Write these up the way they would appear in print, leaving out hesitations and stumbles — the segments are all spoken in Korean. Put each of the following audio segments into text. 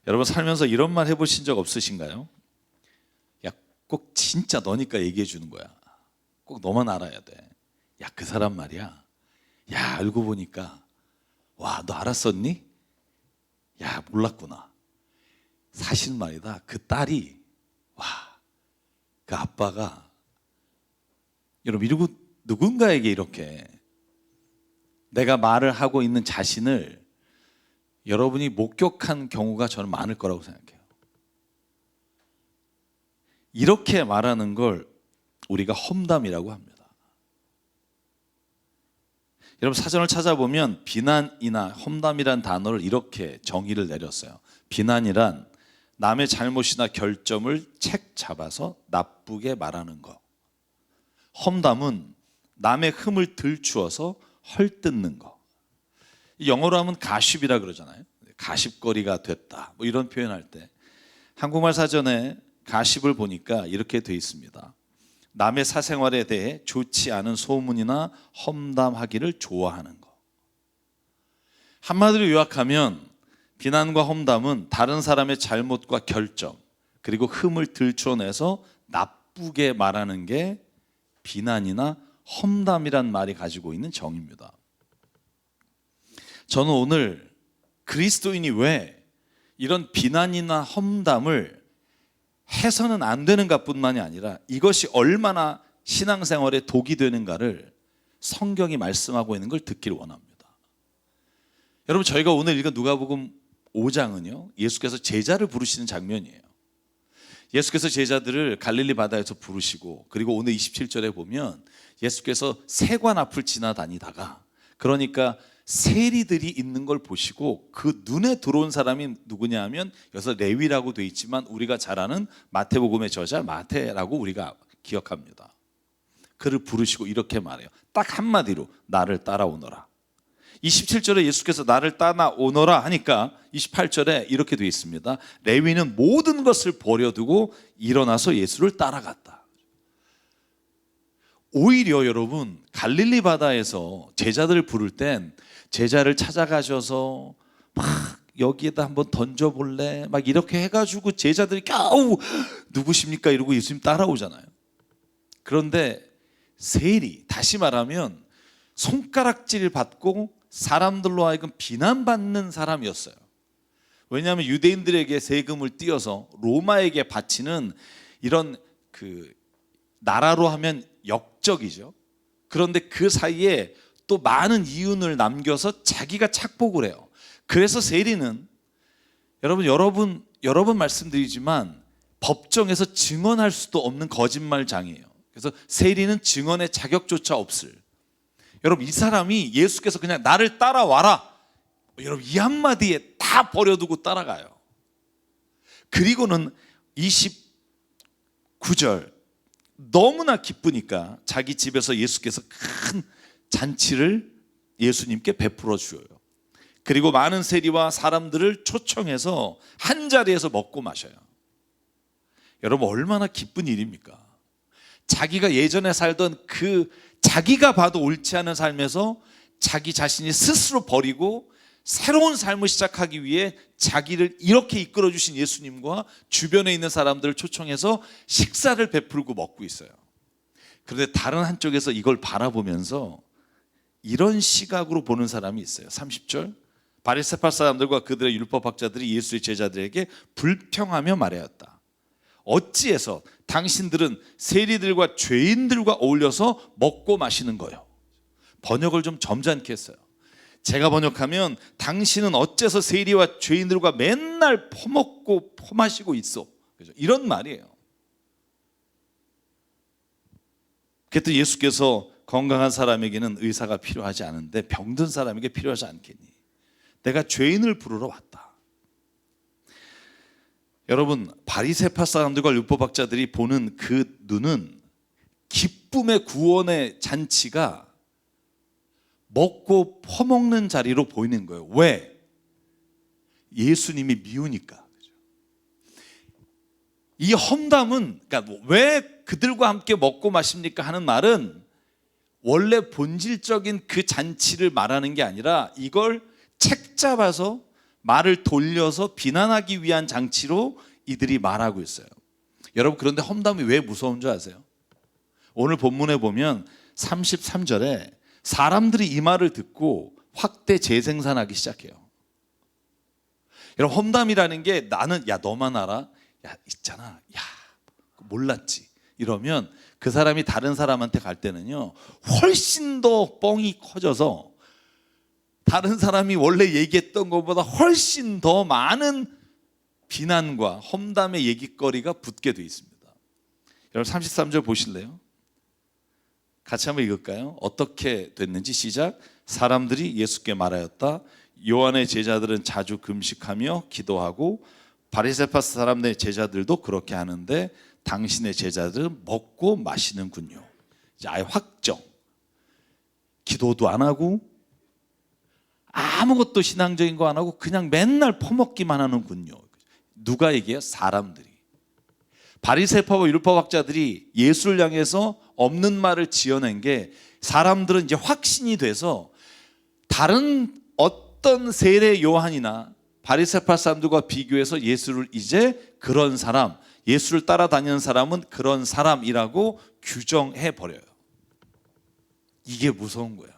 여러분 살면서 이런 말 해보신 적 없으신가요? 야, 꼭 진짜 너니까 얘기해 주는 거야. 꼭 너만 알아야 돼. 야, 그 사람 말이야. 야, 알고 보니까 와, 너 알았었니? 야, 몰랐구나. 사실 말이다. 그 딸이 와, 그 아빠가 여러분 이러고 누군가에게 이렇게 내가 말을 하고 있는 자신을 여러분이 목격한 경우가 저는 많을 거라고 생각해요. 이렇게 말하는 걸 우리가 험담이라고 합니다. 여러분 사전을 찾아보면 비난이나 험담이란 단어를 이렇게 정의를 내렸어요. 비난이란 남의 잘못이나 결점을 책 잡아서 나쁘게 말하는 것. 험담은 남의 흠을 들추어서 헐뜯는 것. 영어로 하면 가십이라 그러잖아요. 가십거리가 됐다. 뭐 이런 표현할 때 한국말 사전에 가십을 보니까 이렇게 돼 있습니다. 남의 사생활에 대해 좋지 않은 소문이나 험담하기를 좋아하는 것. 한마디로 요약하면 비난과 험담은 다른 사람의 잘못과 결점 그리고 흠을 들춰내서 나쁘게 말하는 게 비난이나 험담이란 말이 가지고 있는 정의입니다. 저는 오늘 그리스도인이 왜 이런 비난이나 험담을 해서는 안 되는가 뿐만이 아니라 이것이 얼마나 신앙생활에 독이 되는가를 성경이 말씀하고 있는 걸 듣기를 원합니다. 여러분 저희가 오늘 읽은 누가복음 5장은요 예수께서 제자를 부르시는 장면이에요. 예수께서 제자들을 갈릴리 바다에서 부르시고 그리고 오늘 27절에 보면 예수께서 세관 앞을 지나다니다가 그러니까 세리들이 있는 걸 보시고 그 눈에 들어온 사람이 누구냐 하면 여기서 레위라고 돼 있지만 우리가 잘 아는 마태복음의 저자 마태라고 우리가 기억합니다. 그를 부르시고 이렇게 말해요. 딱 한마디로 나를 따라오너라. 27절에 예수께서 나를 따라오너라 하니까 28절에 이렇게 돼 있습니다. 레위는 모든 것을 버려두고 일어나서 예수를 따라갔다. 오히려 여러분 갈릴리 바다에서 제자들을 부를 땐 제자를 찾아가셔서 막 여기에다 한번 던져볼래? 막 이렇게 해가지고 제자들이 겨우 누구십니까? 이러고 예수님 따라오잖아요. 그런데 세리, 다시 말하면 손가락질 받고 사람들로 하여금 비난받는 사람이었어요. 왜냐하면 유대인들에게 세금을 띄어서 로마에게 바치는 이런 그 나라로 하면 역적이죠. 그런데 그 사이에 또 많은 이윤을 남겨서 자기가 착복을 해요. 그래서 세리는 여러 번 말씀드리지만 법정에서 증언할 수도 없는 거짓말장이에요. 그래서 세리는 증언의 자격조차 없을. 여러분 이 사람이 예수께서 그냥 나를 따라와라. 여러분 이 한마디에 다 버려두고 따라가요. 그리고는 29절 너무나 기쁘니까 자기 집에서 예수께서 큰 잔치를 예수님께 베풀어 주어요. 그리고 많은 세리와 사람들을 초청해서 한 자리에서 먹고 마셔요. 여러분 얼마나 기쁜 일입니까? 자기가 예전에 살던 그 자기가 봐도 옳지 않은 삶에서 자기 자신이 스스로 버리고 새로운 삶을 시작하기 위해 자기를 이렇게 이끌어 주신 예수님과 주변에 있는 사람들을 초청해서 식사를 베풀고 먹고 있어요. 그런데 다른 한쪽에서 이걸 바라보면서 이런 시각으로 보는 사람이 있어요. 30절 바리새파 사람들과 그들의 율법학자들이 예수의 제자들에게 불평하며 말하였다. 어찌해서 당신들은 세리들과 죄인들과 어울려서 먹고 마시는 거예요. 번역을 좀 점잖게 했어요. 제가 번역하면 당신은 어째서 세리와 죄인들과 맨날 퍼먹고 퍼마시고 있어. 그죠? 이런 말이에요. 그랬더니 예수께서 건강한 사람에게는 의사가 필요하지 않은데 병든 사람에게 필요하지 않겠니? 내가 죄인을 부르러 왔다. 여러분 바리새파 사람들과 율법학자들이 보는 그 눈은 기쁨의 구원의 잔치가 먹고 퍼먹는 자리로 보이는 거예요. 왜? 예수님이 미우니까. 이 험담은 그러니까 왜 그들과 함께 먹고 마십니까 하는 말은 원래 본질적인 그 잔치를 말하는 게 아니라 이걸 책 잡아서 말을 돌려서 비난하기 위한 장치로 이들이 말하고 있어요. 여러분, 그런데 험담이 왜 무서운 줄 아세요? 오늘 본문에 보면 33절에 사람들이 이 말을 듣고 확대 재생산하기 시작해요. 여러분, 험담이라는 게 나는 야 너만 알아? 야 있잖아. 야 몰랐지. 이러면 그 사람이 다른 사람한테 갈 때는요 훨씬 더 뻥이 커져서 다른 사람이 원래 얘기했던 것보다 훨씬 더 많은 비난과 험담의 얘기거리가 붙게 돼 있습니다. 여러분 33절 보실래요? 같이 한번 읽을까요? 어떻게 됐는지 시작. 사람들이 예수께 말하였다. 요한의 제자들은 자주 금식하며 기도하고 바리새파 사람들의 제자들도 그렇게 하는데 당신의 제자들은 먹고 마시는군요. 이제 아예 확정. 기도도 안 하고 아무것도 신앙적인 거 안 하고 그냥 맨날 퍼먹기만 하는군요. 누가 얘기해요? 사람들이. 바리새파와 율법학자들이 예수를 향해서 없는 말을 지어낸 게 사람들은 이제 확신이 돼서 다른 어떤 세례 요한이나 바리새파 사람들과 비교해서 예수를 이제 그런 사람, 예수를 따라다니는 사람은 그런 사람이라고 규정해 버려요. 이게 무서운 거예요.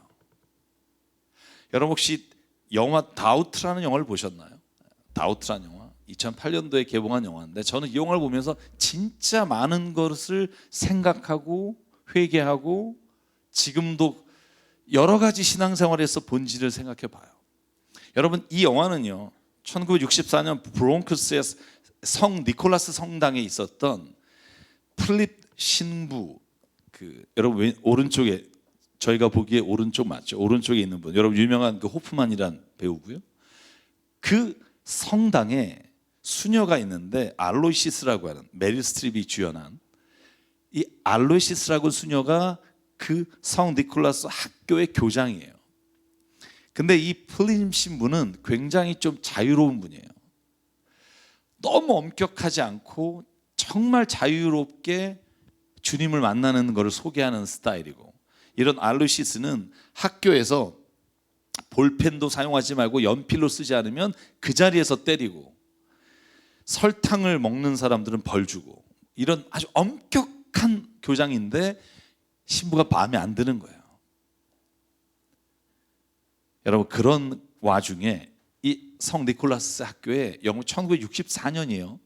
여러분 혹시 영화 다우트라는 영화를 보셨나요? 다우트라는 영화 2008년도에 개봉한 영화인데 저는 이 영화를 보면서 진짜 많은 것을 생각하고 회개하고 지금도 여러 가지 신앙생활에서 본질을 생각해 봐요. 여러분 이 영화는요 1964년 브롱크스의 성 니콜라스 성당에 있었던 플립 신부 여러분 오른쪽에 저희가 보기에 오른쪽 맞죠? 오른쪽에 있는 분 여러분 유명한 그 호프만이란 배우고요. 그 성당에 수녀가 있는데 알로이시스라고 하는 메릴 스트립이 주연한 이 알로이시스라고 수녀가 그 성 니콜라스 학교의 교장이에요. 근데 이 플립 신부는 굉장히 좀 자유로운 분이에요. 너무 엄격하지 않고 정말 자유롭게 주님을 만나는 것을 소개하는 스타일이고 이런 알로이시스는 학교에서 볼펜도 사용하지 말고 연필로 쓰지 않으면 그 자리에서 때리고 설탕을 먹는 사람들은 벌 주고 이런 아주 엄격한 교장인데 신부가 마음에 안 드는 거예요. 여러분 그런 와중에 이 성 니콜라스 학교에 영국 1964년이에요.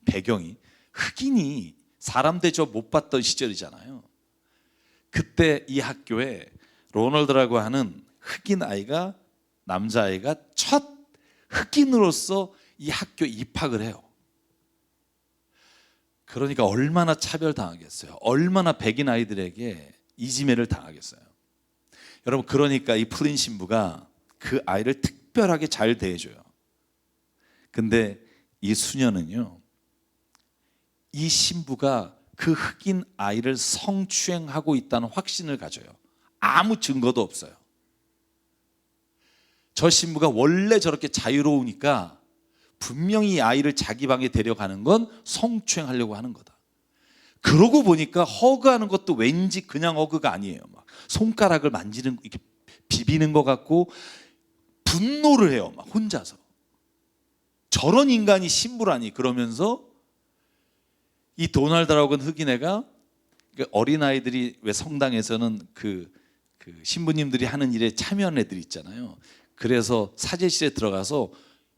배경이 흑인이 사람 대접 못 받던 시절이잖아요. 그때 이 학교에 로널드라고 하는 흑인 아이가 남자아이가 첫 흑인으로서 이 학교에 입학을 해요. 그러니까 얼마나 차별당하겠어요. 얼마나 백인 아이들에게 이지매를 당하겠어요. 여러분 그러니까 이 플린 신부가 그 아이를 특별하게 잘 대해줘요. 근데 이 수녀는요 이 신부가 그 흑인 아이를 성추행하고 있다는 확신을 가져요. 아무 증거도 없어요. 저 신부가 원래 저렇게 자유로우니까 분명히 이 아이를 자기 방에 데려가는 건 성추행하려고 하는 거다. 그러고 보니까 허그하는 것도 왠지 그냥 허그가 아니에요. 막 손가락을 만지는 이렇게 비비는 것 같고 분노를 해요. 막 혼자서. 저런 인간이 신부라니 그러면서 이 도널드라고 하는 흑인 애가 어린 아이들이 왜 성당에서는 그 신부님들이 하는 일에 참여하는 애들 있잖아요. 그래서 사제실에 들어가서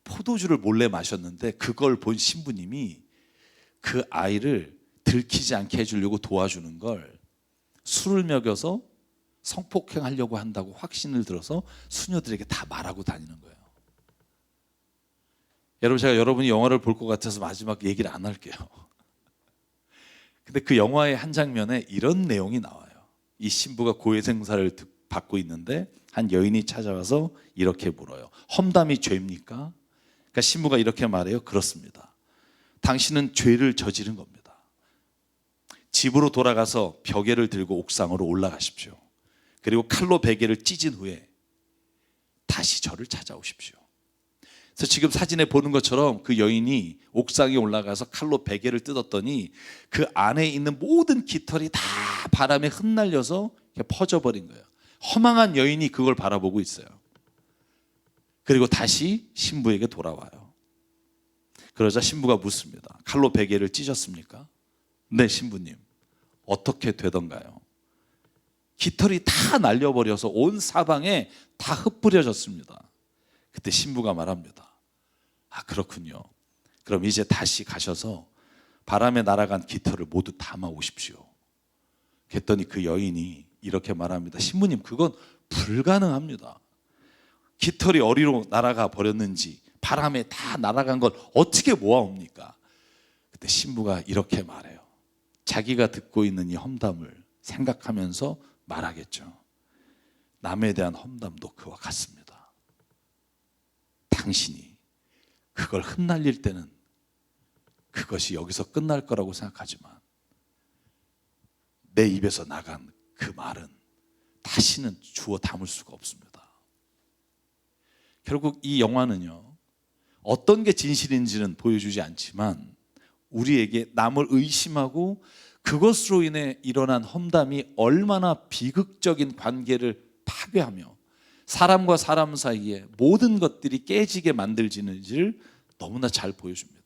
포도주를 몰래 마셨는데 그걸 본 신부님이 그 아이를 들키지 않게 해주려고 도와주는 걸 술을 먹여서 성폭행하려고 한다고 확신을 들어서 수녀들에게 다 말하고 다니는 거예요. 여러분 제가 여러분이 영화를 볼 것 같아서 마지막 얘기를 안 할게요. 근데 그 영화의 한 장면에 이런 내용이 나와요. 이 신부가 고해생사를 받고 있는데 한 여인이 찾아와서 이렇게 물어요. 험담이 죄입니까? 그러니까 신부가 이렇게 말해요. 그렇습니다. 당신은 죄를 저지른 겁니다. 집으로 돌아가서 벼개를 들고 옥상으로 올라가십시오. 그리고 칼로 베개를 찢은 후에 다시 저를 찾아오십시오. 그래서 지금 사진에 보는 것처럼 그 여인이 옥상에 올라가서 칼로 베개를 뜯었더니 그 안에 있는 모든 깃털이 다 바람에 흩날려서 퍼져버린 거예요. 허망한 여인이 그걸 바라보고 있어요. 그리고 다시 신부에게 돌아와요. 그러자 신부가 묻습니다. 칼로 베개를 찢었습니까? 네, 신부님. 어떻게 되던가요? 깃털이 다 날려버려서 온 사방에 다 흩뿌려졌습니다. 그때 신부가 말합니다. 아, 그렇군요. 그럼 이제 다시 가셔서 바람에 날아간 깃털을 모두 담아 오십시오. 그랬더니 그 여인이 이렇게 말합니다. 신부님, 그건 불가능합니다. 깃털이 어디로 날아가 버렸는지 바람에 다 날아간 걸 어떻게 모아옵니까? 그때 신부가 이렇게 말해요. 자기가 듣고 있는 이 험담을 생각하면서 말하겠죠. 남에 대한 험담도 그와 같습니다. 당신이 그걸 흩날릴 때는 그것이 여기서 끝날 거라고 생각하지만 내 입에서 나간 그 말은 다시는 주워 담을 수가 없습니다. 결국 이 영화는요, 어떤 게 진실인지는 보여주지 않지만 우리에게 남을 의심하고 그것으로 인해 일어난 험담이 얼마나 비극적인 관계를 파괴하며 사람과 사람 사이에 모든 것들이 깨지게 만들지는지를 너무나 잘 보여줍니다.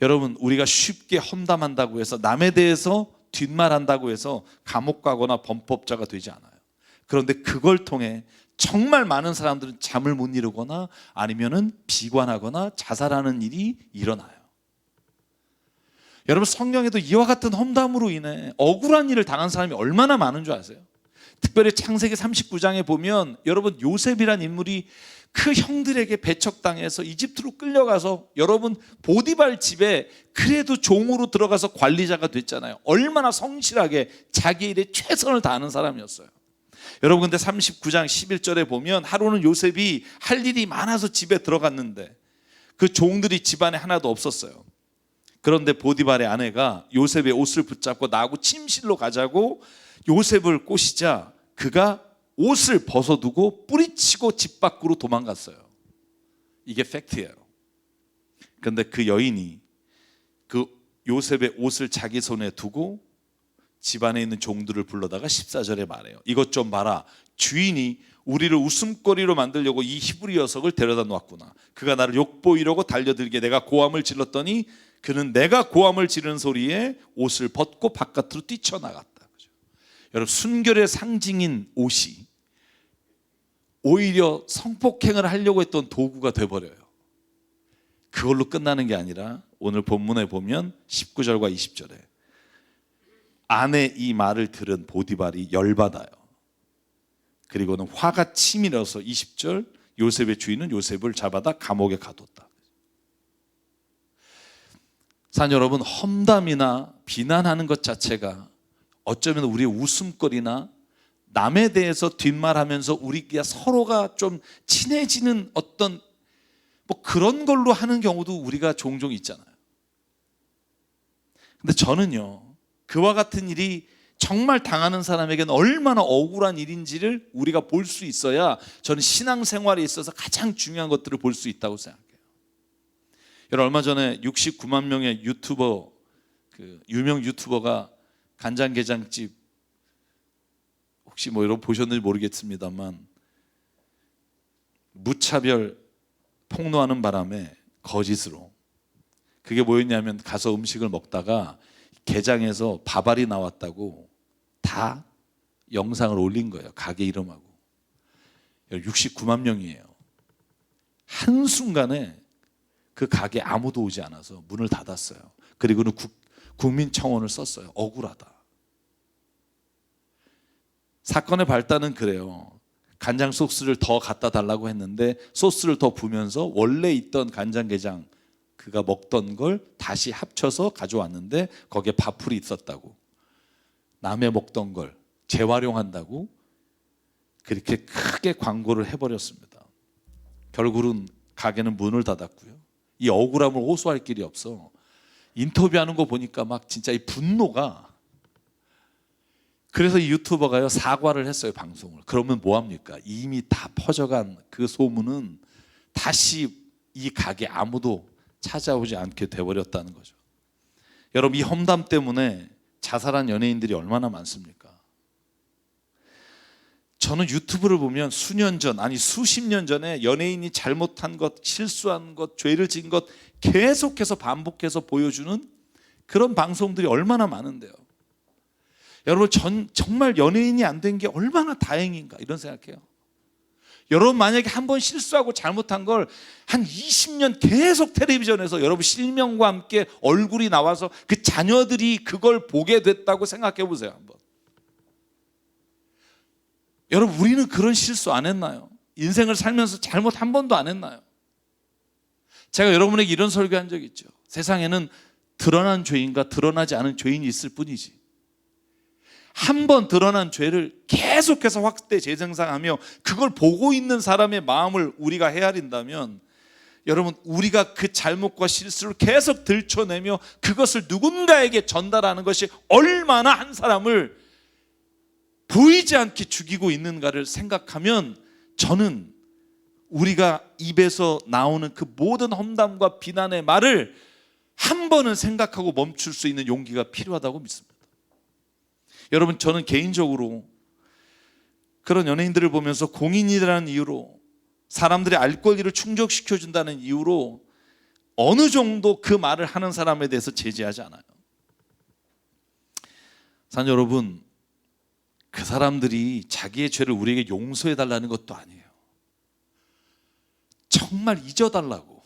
여러분, 우리가 쉽게 험담한다고 해서 남에 대해서 뒷말한다고 해서 감옥 가거나 범법자가 되지 않아요. 그런데 그걸 통해 정말 많은 사람들은 잠을 못 이루거나 아니면은 비관하거나 자살하는 일이 일어나요. 여러분, 성경에도 이와 같은 험담으로 인해 억울한 일을 당한 사람이 얼마나 많은 줄 아세요? 특별히 창세기 39장에 보면 여러분, 요셉이란 인물이 그 형들에게 배척당해서 이집트로 끌려가서 여러분 보디발 집에 그래도 종으로 들어가서 관리자가 됐잖아요. 얼마나 성실하게 자기 일에 최선을 다하는 사람이었어요. 여러분, 근데 39장 11절에 보면 하루는 요셉이 할 일이 많아서 집에 들어갔는데 그 종들이 집안에 하나도 없었어요. 그런데 보디발의 아내가 요셉의 옷을 붙잡고 나하고 침실로 가자고 요셉을 꼬시자 그가 옷을 벗어두고 뿌리치고 집 밖으로 도망갔어요. 이게 팩트예요. 그런데 그 여인이 그 요셉의 옷을 자기 손에 두고 집안에 있는 종들을 불러다가 14절에 말해요. 이것 좀 봐라. 주인이 우리를 웃음거리로 만들려고 이 히브리 녀석을 데려다 놓았구나. 그가 나를 욕보이려고 달려들게 내가 고함을 질렀더니 그는 내가 고함을 지르는 소리에 옷을 벗고 바깥으로 뛰쳐나갔다. 여러분, 순결의 상징인 옷이 오히려 성폭행을 하려고 했던 도구가 돼버려요. 그걸로 끝나는 게 아니라 오늘 본문에 보면 19절과 20절에 아내 이 말을 들은 보디발이 열받아요. 그리고는 화가 치밀어서 20절 요셉의 주인은 요셉을 잡아다 감옥에 가뒀다. 사랑 여러분, 험담이나 비난하는 것 자체가 어쩌면 우리의 웃음거리나 남에 대해서 뒷말하면서 우리가 서로가 좀 친해지는 어떤 뭐 그런 걸로 하는 경우도 우리가 종종 있잖아요. 근데 저는요, 그와 같은 일이 정말 당하는 사람에게는 얼마나 억울한 일인지를 우리가 볼 수 있어야 저는 신앙생활에 있어서 가장 중요한 것들을 볼 수 있다고 생각해요. 여러분, 얼마 전에 69만 명의 유튜버, 그 유명 유튜버가 간장게장집 혹시 뭐 여러분 보셨는지 모르겠습니다만 무차별 폭로하는 바람에 거짓으로 그게 뭐였냐면 가서 음식을 먹다가 게장에서 밥알이 나왔다고 다 영상을 올린 거예요. 가게 이름하고. 69만 명이에요. 한순간에 그 가게 아무도 오지 않아서 문을 닫았어요. 그리고는 국민청원을 썼어요. 억울하다. 사건의 발단은 그래요. 간장 소스를 더 갖다 달라고 했는데 소스를 더 부으면서 원래 있던 간장게장 그가 먹던 걸 다시 합쳐서 가져왔는데 거기에 밥풀이 있었다고, 남의 먹던 걸 재활용한다고 그렇게 크게 광고를 해버렸습니다. 결국은 가게는 문을 닫았고요. 이 억울함을 호소할 길이 없어. 인터뷰하는 거 보니까 막 진짜 이 분노가, 그래서 이 유튜버가요 사과를 했어요, 방송을. 그러면 뭐합니까? 이미 다 퍼져간 그 소문은 다시 이 가게 아무도 찾아오지 않게 돼버렸다는 거죠. 여러분, 이 험담 때문에 자살한 연예인들이 얼마나 많습니까? 저는 유튜브를 보면 수년 전, 아니 수십 년 전에 연예인이 잘못한 것, 실수한 것, 죄를 지은 것 계속해서 반복해서 보여주는 그런 방송들이 얼마나 많은데요. 여러분, 정말 연예인이 안 된 게 얼마나 다행인가 이런 생각해요. 여러분 만약에 한번 실수하고 잘못한 걸 한 20년 계속 텔레비전에서 여러분 실명과 함께 얼굴이 나와서 그 자녀들이 그걸 보게 됐다고 생각해 보세요 한번. 여러분, 우리는 그런 실수 안 했나요? 인생을 살면서 잘못 한 번도 안 했나요? 제가 여러분에게 이런 설교한 적 있죠. 세상에는 드러난 죄인과 드러나지 않은 죄인이 있을 뿐이지, 한 번 드러난 죄를 계속해서 확대 재생산하며 그걸 보고 있는 사람의 마음을 우리가 헤아린다면, 여러분, 우리가 그 잘못과 실수를 계속 들춰내며 그것을 누군가에게 전달하는 것이 얼마나 한 사람을 보이지 않게 죽이고 있는가를 생각하면, 저는 우리가 입에서 나오는 그 모든 험담과 비난의 말을 한 번은 생각하고 멈출 수 있는 용기가 필요하다고 믿습니다. 여러분, 저는 개인적으로 그런 연예인들을 보면서 공인이라는 이유로, 사람들의 알 권리를 충족시켜준다는 이유로 어느 정도 그 말을 하는 사람에 대해서 제지하지 않아요. 사실 여러분, 그 사람들이 자기의 죄를 우리에게 용서해달라는 것도 아니에요. 정말 잊어달라고,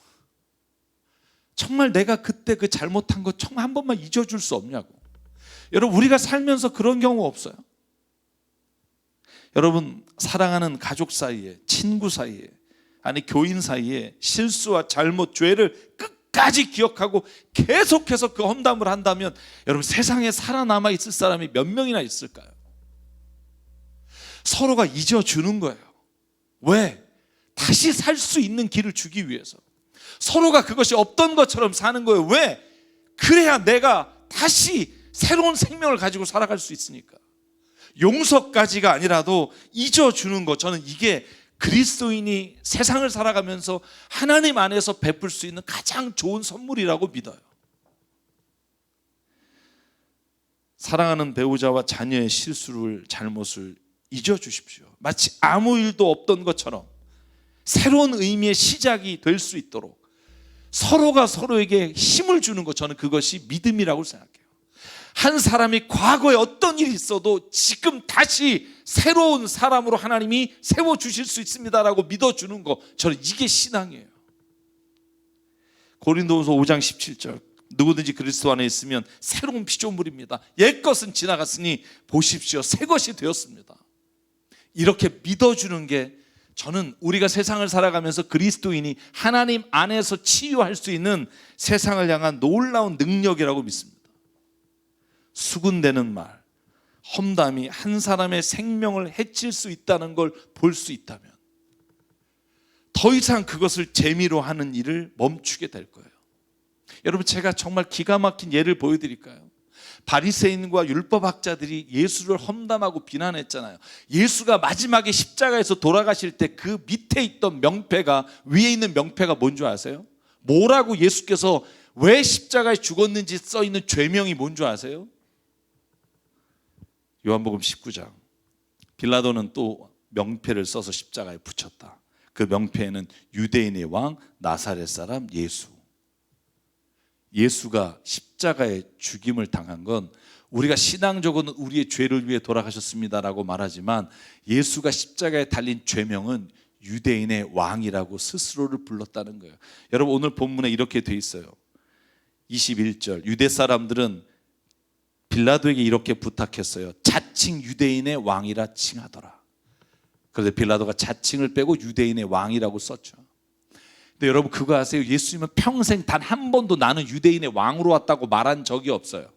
정말 내가 그때 그 잘못한 거 정말 한 번만 잊어줄 수 없냐고. 여러분, 우리가 살면서 그런 경우 없어요? 여러분, 사랑하는 가족 사이에, 친구 사이에, 아니 교인 사이에 실수와 잘못, 죄를 끝까지 기억하고 계속해서 그 험담을 한다면, 여러분, 세상에 살아남아 있을 사람이 몇 명이나 있을까요? 서로가 잊어주는 거예요. 왜? 다시 살 수 있는 길을 주기 위해서. 서로가 그것이 없던 것처럼 사는 거예요. 왜? 그래야 내가 다시 새로운 생명을 가지고 살아갈 수 있으니까. 용서까지가 아니라도 잊어주는 것, 저는 이게 그리스도인이 세상을 살아가면서 하나님 안에서 베풀 수 있는 가장 좋은 선물이라고 믿어요. 사랑하는 배우자와 자녀의 실수를, 잘못을 잊어주십시오. 마치 아무 일도 없던 것처럼 새로운 의미의 시작이 될 수 있도록 서로가 서로에게 힘을 주는 것, 저는 그것이 믿음이라고 생각해요. 한 사람이 과거에 어떤 일이 있어도 지금 다시 새로운 사람으로 하나님이 세워주실 수 있습니다라고 믿어주는 것, 저는 이게 신앙이에요. 고린도후서 5장 17절, 누구든지 그리스도 안에 있으면 새로운 피조물입니다. 옛것은 지나갔으니 보십시오, 새 것이 되었습니다. 이렇게 믿어주는 게, 저는 우리가 세상을 살아가면서 그리스도인이 하나님 안에서 치유할 수 있는 세상을 향한 놀라운 능력이라고 믿습니다. 수군대는 말, 험담이 한 사람의 생명을 해칠 수 있다는 걸 볼 수 있다면 더 이상 그것을 재미로 하는 일을 멈추게 될 거예요. 여러분, 제가 정말 기가 막힌 예를 보여드릴까요? 바리새인과 율법학자들이 예수를 험담하고 비난했잖아요. 예수가 마지막에 십자가에서 돌아가실 때 그 밑에 있던 명패가, 위에 있는 명패가 뭔 줄 아세요? 뭐라고 예수께서 왜 십자가에 죽었는지 써있는 죄명이 뭔 줄 아세요? 요한복음 19장, 빌라도는 또 명패를 써서 십자가에 붙였다. 그 명패에는 유대인의 왕 나사렛 사람 예수. 예수가 십자가에 죽임을 당한 건, 우리가 신앙적으로는 우리의 죄를 위해 돌아가셨습니다라고 말하지만, 예수가 십자가에 달린 죄명은 유대인의 왕이라고 스스로를 불렀다는 거예요. 여러분, 오늘 본문에 이렇게 돼 있어요. 21절, 유대 사람들은 빌라도에게 이렇게 부탁했어요. 자칭 유대인의 왕이라 칭하더라. 그런데 빌라도가 자칭을 빼고 유대인의 왕이라고 썼죠. 근데 여러분, 그거 아세요? 예수님은 평생 단 한 번도 나는 유대인의 왕으로 왔다고 말한 적이 없어요.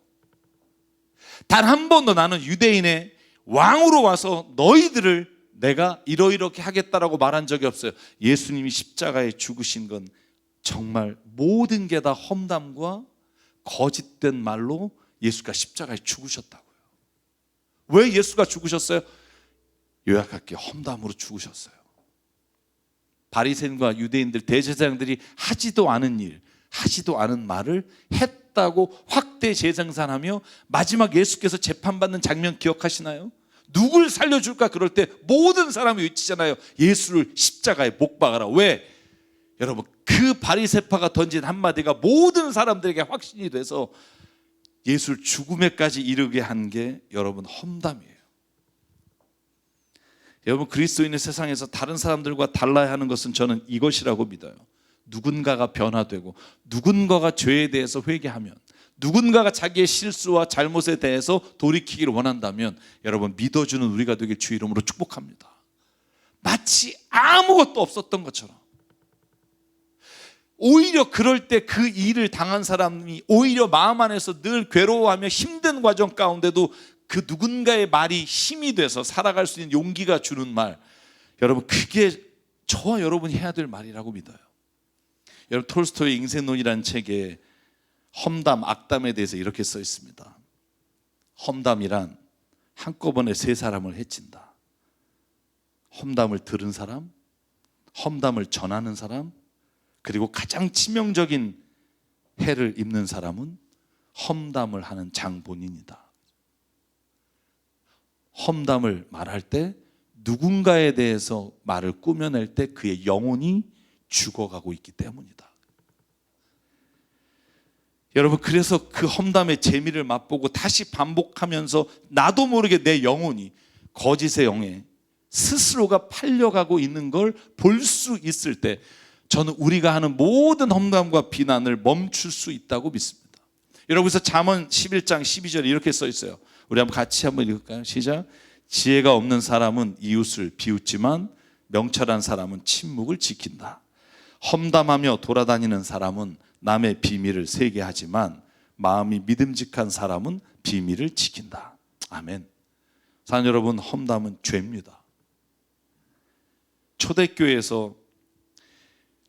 단 한 번도 나는 유대인의 왕으로 와서 너희들을 내가 이러이렇게 하겠다라고 말한 적이 없어요. 예수님이 십자가에 죽으신 건 정말 모든 게 다 험담과 거짓된 말로 예수가 십자가에 죽으셨다고요. 왜 예수가 죽으셨어요? 요약할게요. 험담으로 죽으셨어요. 바리새인과 유대인들, 대제사장들이 하지도 않은 일, 하지도 않은 말을 했다고 확대 재생산하며 마지막 예수께서 재판받는 장면 기억하시나요? 누굴 살려줄까 그럴 때 모든 사람이 외치잖아요. 예수를 십자가에 못 박아라. 왜? 여러분, 그 바리새파가 던진 한마디가 모든 사람들에게 확신이 돼서 예수를 죽음에까지 이르게 한 게 여러분 험담이에요. 여러분, 그리스도인의 세상에서 다른 사람들과 달라야 하는 것은 저는 이것이라고 믿어요. 누군가가 변화되고 누군가가 죄에 대해서 회개하면, 누군가가 자기의 실수와 잘못에 대해서 돌이키기를 원한다면 여러분, 믿어주는 우리가 되길 주의 이름으로 축복합니다. 마치 아무것도 없었던 것처럼. 오히려 그럴 때 그 일을 당한 사람이 오히려 마음 안에서 늘 괴로워하며 힘든 과정 가운데도 그 누군가의 말이 힘이 돼서 살아갈 수 있는 용기가 주는 말, 여러분, 그게 저와 여러분이 해야 될 말이라고 믿어요. 여러분, 톨스토이의 인생론이라는 책에 험담, 악담에 대해서 이렇게 써 있습니다. 험담이란 한꺼번에 세 사람을 해친다. 험담을 들은 사람, 험담을 전하는 사람, 그리고 가장 치명적인 해를 입는 사람은 험담을 하는 장본인이다. 험담을 말할 때 누군가에 대해서 말을 꾸며낼 때 그의 영혼이 죽어가고 있기 때문이다. 여러분, 그래서 그 험담의 재미를 맛보고 다시 반복하면서 나도 모르게 내 영혼이 거짓의 영에 스스로가 팔려가고 있는 걸 볼 수 있을 때 저는 우리가 하는 모든 험담과 비난을 멈출 수 있다고 믿습니다. 여러분, 그래서 잠언 11장 12절에 이렇게 써 있어요. 우리 한번 같이 한번 읽을까요? 시작. 지혜가 없는 사람은 이웃을 비웃지만 명철한 사람은 침묵을 지킨다. 험담하며 돌아다니는 사람은 남의 비밀을 세게 하지만 마음이 믿음직한 사람은 비밀을 지킨다. 아멘. 사랑 여러분, 험담은 죄입니다. 초대교회에서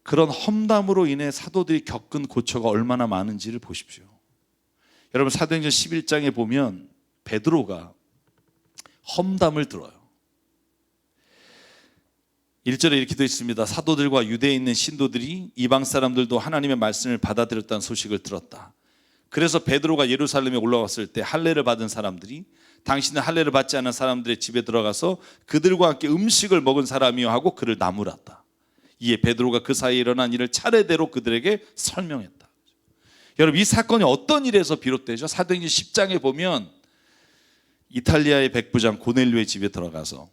그런 험담으로 인해 사도들이 겪은 고초가 얼마나 많은지를 보십시오. 여러분, 사도행전 11장에 보면 베드로가 험담을 들어요. 1절에 이렇게 되어 있습니다. 사도들과 유대에 있는 신도들이 이방 사람들도 하나님의 말씀을 받아들였다는 소식을 들었다. 그래서 베드로가 예루살렘에 올라왔을 때 할례를 받은 사람들이 당신은 할례를 받지 않은 사람들의 집에 들어가서 그들과 함께 음식을 먹은 사람이요 하고 그를 나무랐다. 이에 베드로가 그 사이에 일어난 일을 차례대로 그들에게 설명했다. 여러분, 이 사건이 어떤 일에서 비롯되죠? 사도행전 10장에 보면 이탈리아의 백부장 고넬료의 집에 들어가서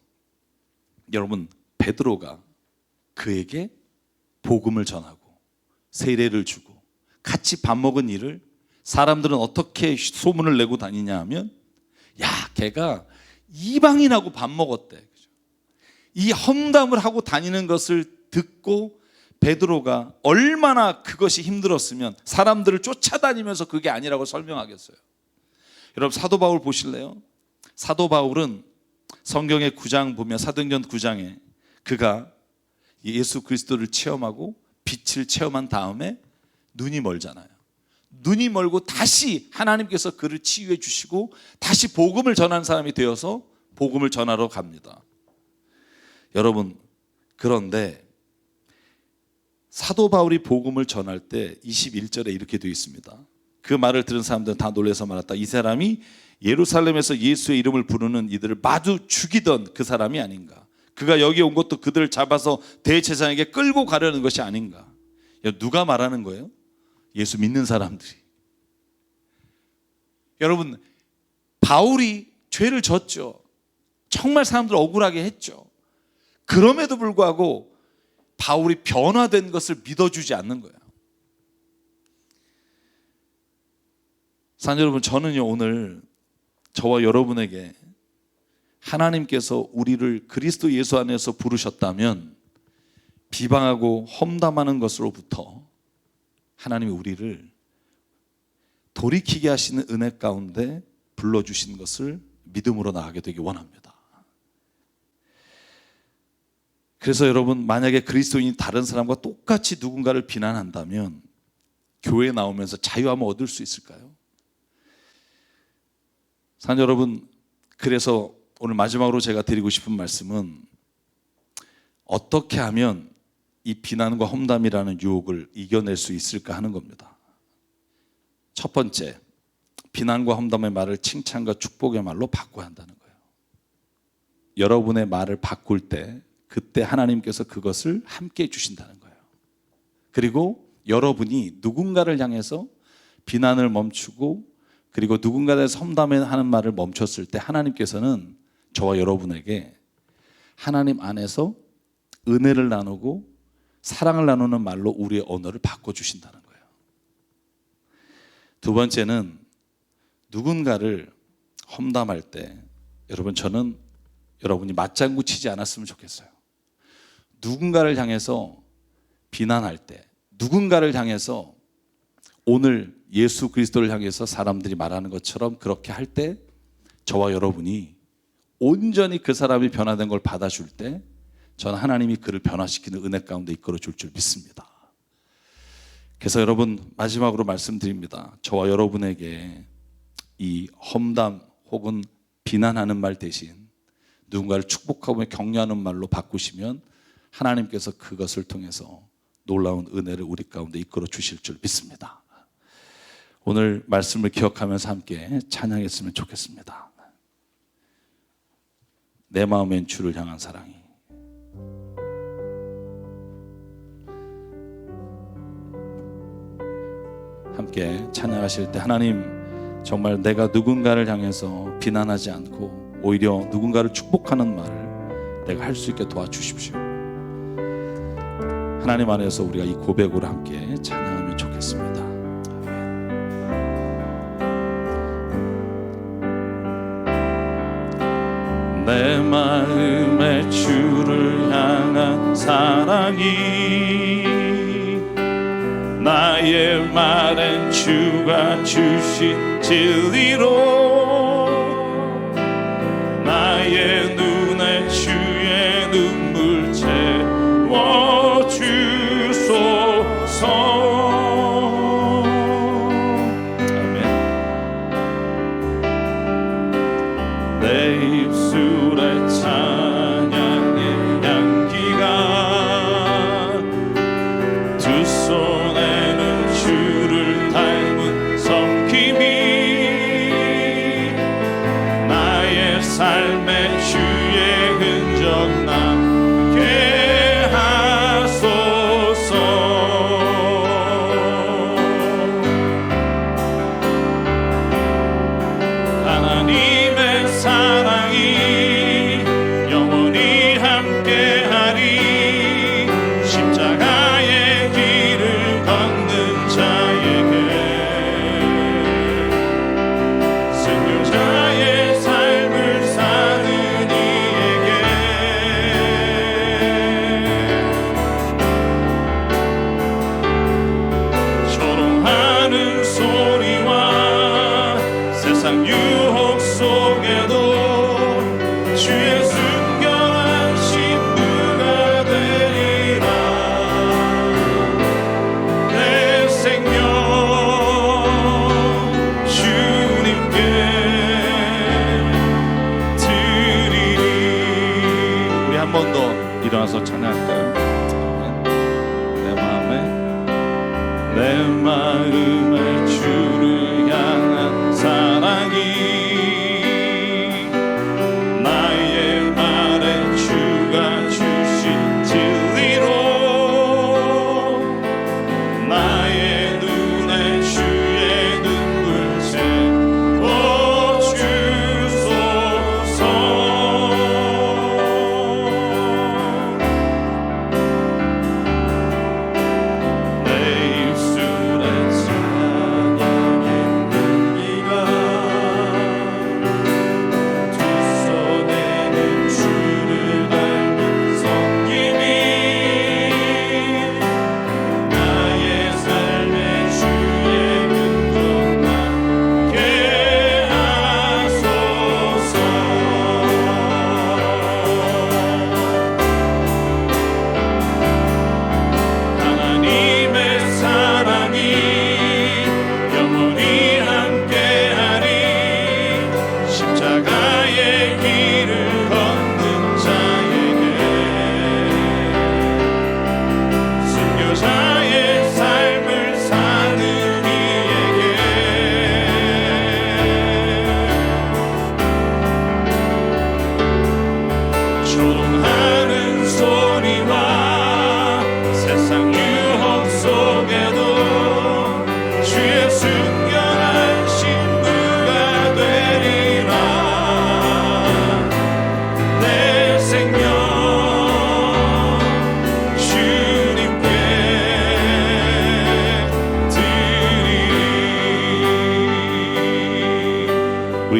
여러분, 베드로가 그에게 복음을 전하고 세례를 주고 같이 밥 먹은 일을 사람들은 어떻게 소문을 내고 다니냐 하면, 야, 걔가 이방인하고 밥 먹었대. 이 험담을 하고 다니는 것을 듣고 베드로가 얼마나 그것이 힘들었으면 사람들을 쫓아다니면서 그게 아니라고 설명하겠어요. 여러분, 사도 바울 보실래요? 사도 바울은 성경의 9장 보면 사도행전 9장에 그가 예수 그리스도를 체험하고 빛을 체험한 다음에 눈이 멀잖아요. 눈이 멀고 다시 하나님께서 그를 치유해 주시고 다시 복음을 전하는 사람이 되어서 복음을 전하러 갑니다. 여러분, 그런데 사도 바울이 복음을 전할 때 21절에 이렇게 되어 있습니다. 그 말을 들은 사람들은 다 놀라서 말했다. 이 사람이 예루살렘에서 예수의 이름을 부르는 이들을 마주 죽이던 그 사람이 아닌가. 그가 여기 온 것도 그들을 잡아서 대제사장에게 끌고 가려는 것이 아닌가. 누가 말하는 거예요? 예수 믿는 사람들이. 여러분, 바울이 죄를 졌죠. 정말 사람들 억울하게 했죠. 그럼에도 불구하고 바울이 변화된 것을 믿어주지 않는 거예요. 사랑 여러분, 저는요, 오늘 저와 여러분에게 하나님께서 우리를 그리스도 예수 안에서 부르셨다면 비방하고 험담하는 것으로부터 하나님이 우리를 돌이키게 하시는 은혜 가운데 불러주신 것을 믿음으로 나가게 되기 원합니다. 그래서 여러분, 만약에 그리스도인이 다른 사람과 똑같이 누군가를 비난한다면 교회에 나오면서 자유함을 얻을 수 있을까요? 사랑 여러분, 그래서 오늘 마지막으로 제가 드리고 싶은 말씀은 어떻게 하면 이 비난과 험담이라는 유혹을 이겨낼 수 있을까 하는 겁니다. 첫 번째, 비난과 험담의 말을 칭찬과 축복의 말로 바꿔야 한다는 거예요. 여러분의 말을 바꿀 때 그때 하나님께서 그것을 함께 해주신다는 거예요. 그리고 여러분이 누군가를 향해서 비난을 멈추고 그리고 누군가에 대해서 험담하는 말을 멈췄을 때 하나님께서는 저와 여러분에게 하나님 안에서 은혜를 나누고 사랑을 나누는 말로 우리의 언어를 바꿔주신다는 거예요. 두 번째는 누군가를 험담할 때 여러분 저는 여러분이 맞장구 치지 않았으면 좋겠어요. 누군가를 향해서 비난할 때 누군가를 향해서 오늘 예수 그리스도를 향해서 사람들이 말하는 것처럼 그렇게 할 때 저와 여러분이 온전히 그 사람이 변화된 걸 받아줄 때 저는 하나님이 그를 변화시키는 은혜 가운데 이끌어 줄 믿습니다. 그래서 여러분 마지막으로 말씀드립니다. 저와 여러분에게 이 험담 혹은 비난하는 말 대신 누군가를 축복하고 격려하는 말로 바꾸시면 하나님께서 그것을 통해서 놀라운 은혜를 우리 가운데 이끌어 주실 줄 믿습니다. 오늘 말씀을 기억하면서 함께 찬양했으면 좋겠습니다. 내 마음엔 주를 향한 사랑이. 함께 찬양하실 때 하나님 정말 내가 누군가를 향해서 비난하지 않고 오히려 누군가를 축복하는 말을 내가 할 수 있게 도와주십시오. 하나님 안에서 우리가 이 고백으로 함께 찬양하면 좋겠습니다. 아멘. 내 마음에 주를 향한 사랑이 나의 말엔 주가 주신 진리로 나의 눈에 주의 눈물 채워주소서. 아멘. 내 입술에 찬양의 향기가 두 손에는 주를 닮은 섬김이 나의 삶에 주의 흔적 남게 하소서. 하나님의 사랑이 영원히 함께하리. 십자가의 길을 걷는 자에게 순교자의 삶을 사는 이에게 조롱하는 소리와 세상 유혹 속에도 주의 순결한 신부가 되리라. 내 생명 주님께 드리리. 우리 한 번 더 일어나서 찬양할까요? 내 마음에 주를 향한 사랑이 나의 말에 주가 주신 진리로 나의 눈에 주의 눈물 채워주소서. 내 입술에 찬양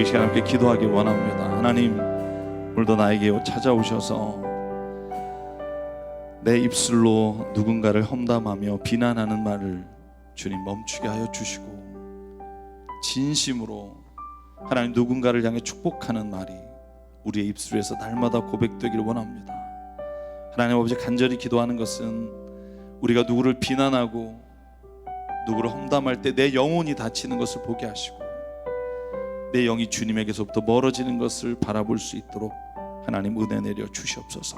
시간 함께 기도하기 원합니다. 하나님, 오늘도 나에게 찾아오셔서 내 입술로 누군가를 험담하며 비난하는 말을 주님 멈추게 하여 주시고, 진심으로 하나님 누군가를 향해 축복하는 말이 우리의 입술에서 날마다 고백되기를 원합니다. 하나님 아버지, 간절히 기도하는 것은 우리가 누구를 비난하고 누구를 험담할 때 내 영혼이 다치는 것을 보게 하시고 내 영이 주님에게서부터 멀어지는 것을 바라볼 수 있도록 하나님 은혜 내려 주시옵소서.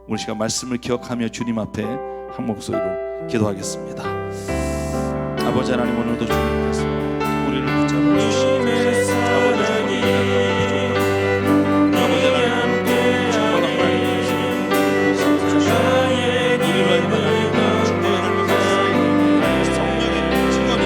오늘 시간 말씀을 기억하며 주님 앞에 한 목소리로 기도하겠습니다. 아버지 하나님, 오늘도 주님께서 우리를 붙잡아 주시옵소서. 아버지 하나님, 아버지 하나님, 축복하는 하나님, 우리를 하나님 축복하는 성령의 증언이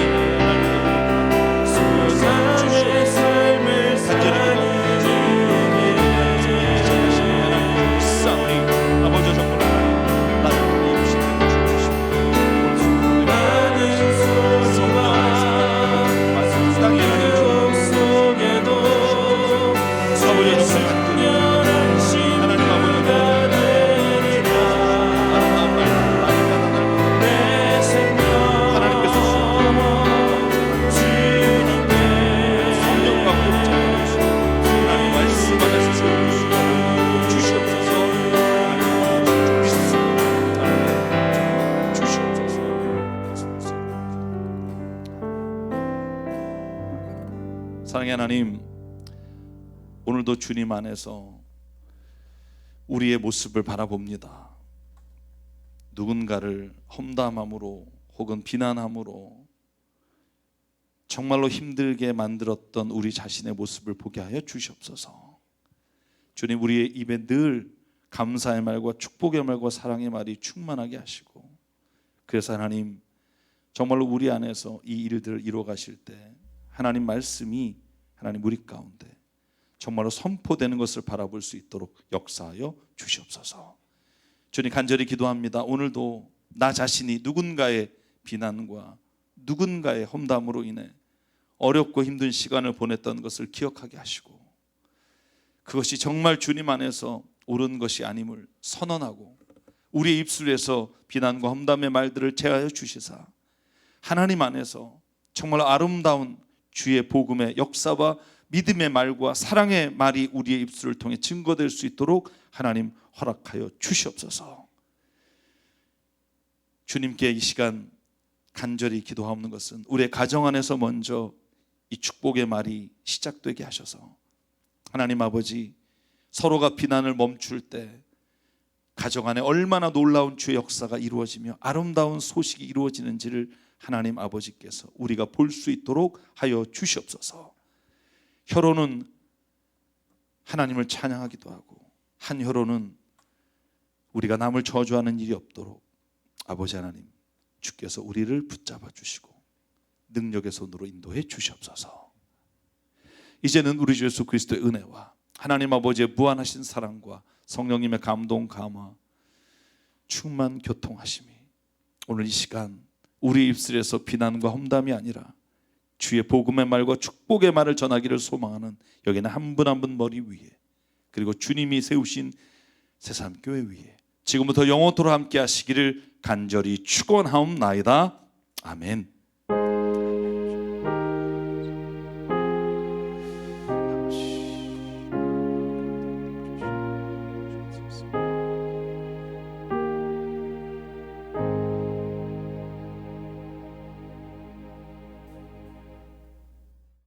사랑의 하나님, 오늘도 주님 안에서 우리의 모습을 바라봅니다. 누군가를 험담함으로 혹은 비난함으로 정말로 힘들게 만들었던 우리 자신의 모습을 보게 하여 주시옵소서. 주님, 우리의 입에 늘 감사의 말과 축복의 말과 사랑의 말이 충만하게 하시고, 그래서 하나님, 정말로 우리 안에서 이 일들을 이루어 가실 때 하나님 말씀이 하나님 우리 가운데 정말로 선포되는 것을 바라볼 수 있도록 역사하여 주시옵소서. 주님, 간절히 기도합니다. 오늘도 나 자신이 누군가의 비난과 누군가의 험담으로 인해 어렵고 힘든 시간을 보냈던 것을 기억하게 하시고, 그것이 정말 주님 안에서 옳은 것이 아님을 선언하고 우리의 입술에서 비난과 험담의 말들을 제하여 주시사 하나님 안에서 정말 아름다운 주의 복음의 역사와 믿음의 말과 사랑의 말이 우리의 입술을 통해 증거될 수 있도록 하나님 허락하여 주시옵소서. 주님께 이 시간 간절히 기도하옵는 것은 우리의 가정 안에서 먼저 이 축복의 말이 시작되게 하셔서 하나님 아버지, 서로가 비난을 멈출 때 가정 안에 얼마나 놀라운 주의 역사가 이루어지며 아름다운 소식이 이루어지는지를 하나님 아버지께서 우리가 볼 수 있도록 하여 주시옵소서. 혀로는 하나님을 찬양하기도 하고 한 혀로는 우리가 남을 저주하는 일이 없도록 아버지 하나님, 주께서 우리를 붙잡아 주시고 능력의 손으로 인도해 주시옵소서. 이제는 우리 주 예수 그리스도의 은혜와 하나님 아버지의 무한하신 사랑과 성령님의 감동 감화 충만 교통하심이 오늘 이 시간 우리 입술에서 비난과 험담이 아니라 주의 복음의 말과 축복의 말을 전하기를 소망하는 여기는 한 분 한 분 머리 위에, 그리고 주님이 세우신 새삼교회 위에 지금부터 영원토록 함께 하시기를 간절히 축원하옵나이다. 아멘.